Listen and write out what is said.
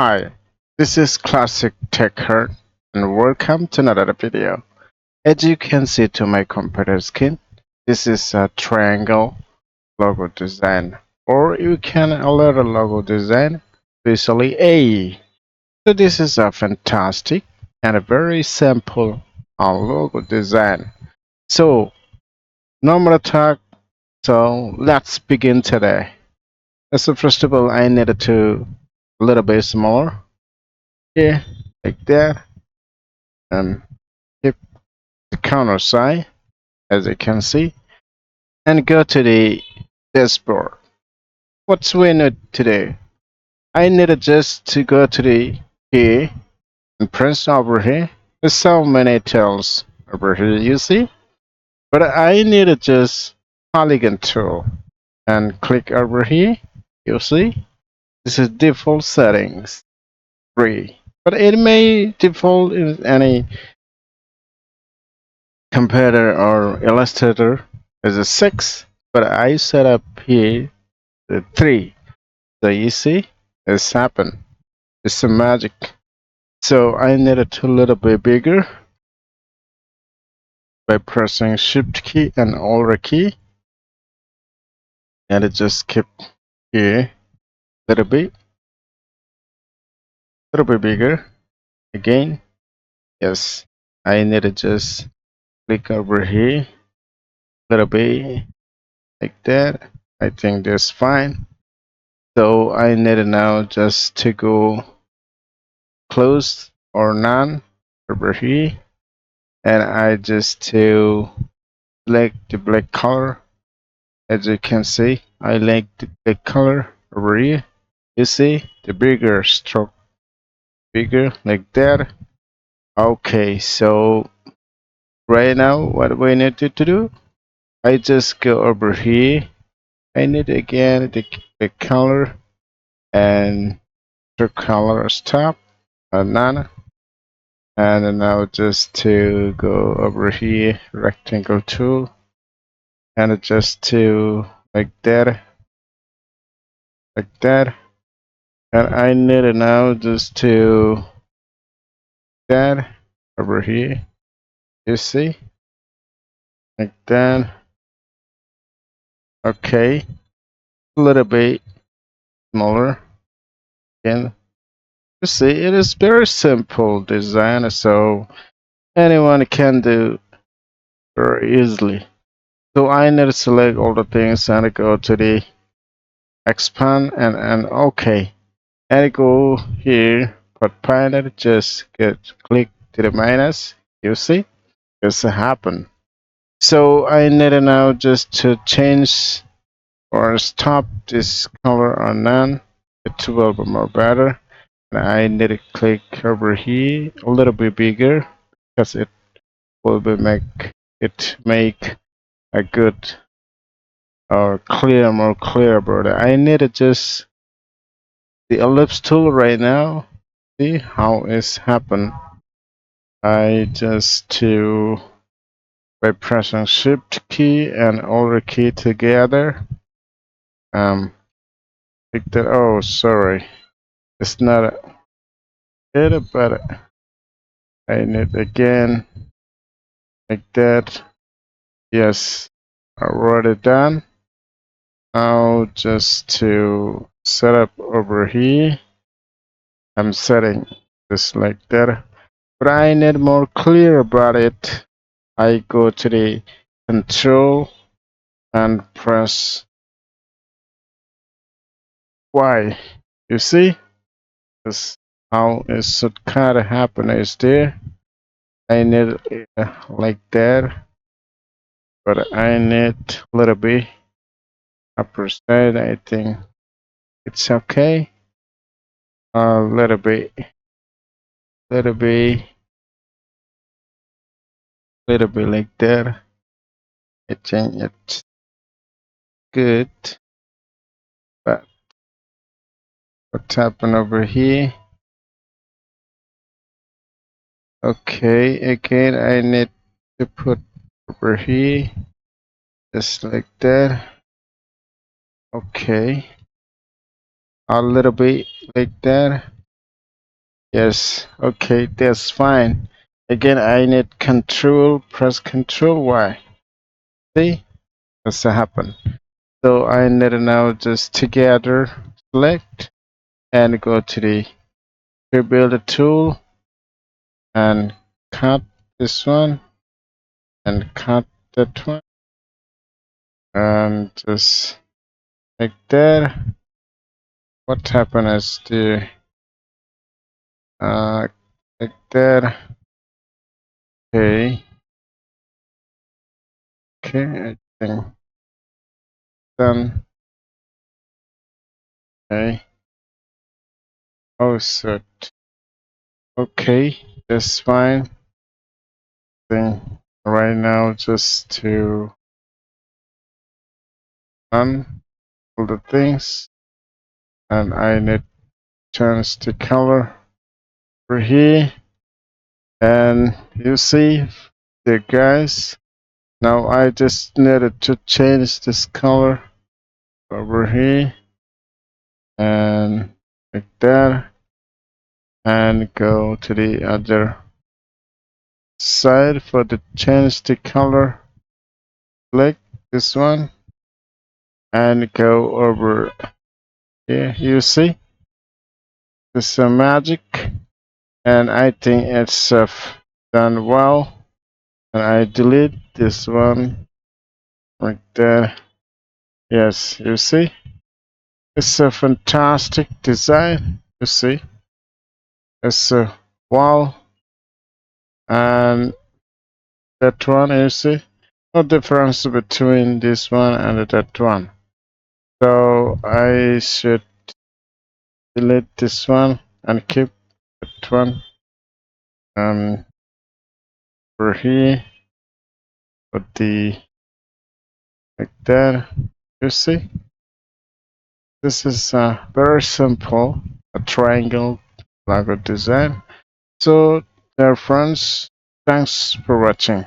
Hi, this is Classic Techart and welcome to another video. As you can see to my computer screen, this is a triangle logo design, or you can a little logo design, especially A. So this is a fantastic and a very simple logo design. So no more talk, so let's begin today. So first of all, I needed to a little bit smaller here, like that, and keep the counter sign as you can see, and go to the dashboard. What's we need to do? I need just to go to the here and press over here. There's so many tools over here, you see, but I need just polygon tool and click over here. You see, this is default settings 3, but it may default in any computer or Illustrator as a 6, but I set up here the 3. So you see, it's happened. It's a magic. So I need it a little bit bigger by pressing Shift key and Alt key, and it just keep here little bit bigger. Again, yes, I need to just click over here, little bit like that. I think that's fine. So I need now just to go close or none over here, and I just to select the black color. As you can see, I like the black color over here. You see the bigger stroke, bigger like that. Okay, so right now what we need to do, I just go over here. I need again the color and the color stop and none. And now just to go over here, rectangle tool, and just to like that, and I need it now just to that over here, you see, like that. Okay, a little bit smaller. And you see, it is very simple design, so anyone can do very easily. So I need to select all the things and go to the expand and okay, and go here, but pilot just get click to the minus. You see, it's happen. So I need to now just to change or stop this color on none. It will be more better. And I need to click over here a little bit bigger because it will be make a good or clear, more clear border. I need to just the ellipse tool right now. See how it's happened. I just to by pressing Shift key and Alt key together. Pick that. Oh, sorry, it's not it, but I need again like that. Yes, already done. Now just to set up over here, I'm setting this like that, but I need more clear about it. I go to the control and press Y. You see, this how it should kind of happen is there. I need like that, but I need a little bit upper side. I think it's okay. A little bit, little bit like that. I think it's good. But what's happened over here? Okay, again, I need to put over here, just like that. Okay, a little bit like that. Yes, okay, that's fine. Again, I need control, press control Y. See, that's what happened. So I need to now just together select and go to the build tool and cut this one and cut that one and just like that. What happened is the uh like that. Okay, okay, I think done. Okay, oh so okay, that's fine. Thing right now just to run all the things and I need to change the color over here and you see the guys. Now I just needed to change this color over here and like that and go to the other side for the change the color. Click this one and go over here. You see this is magic and I think it's done well. And I delete this one like that. Yes, you see, it's a fantastic design. You see, it's a wall and that one. You see, no difference between this one and that one. So I should delete this one and keep that one over here for the like that. You see, this is very simple, a triangle logo design. So, dear friends, thanks for watching.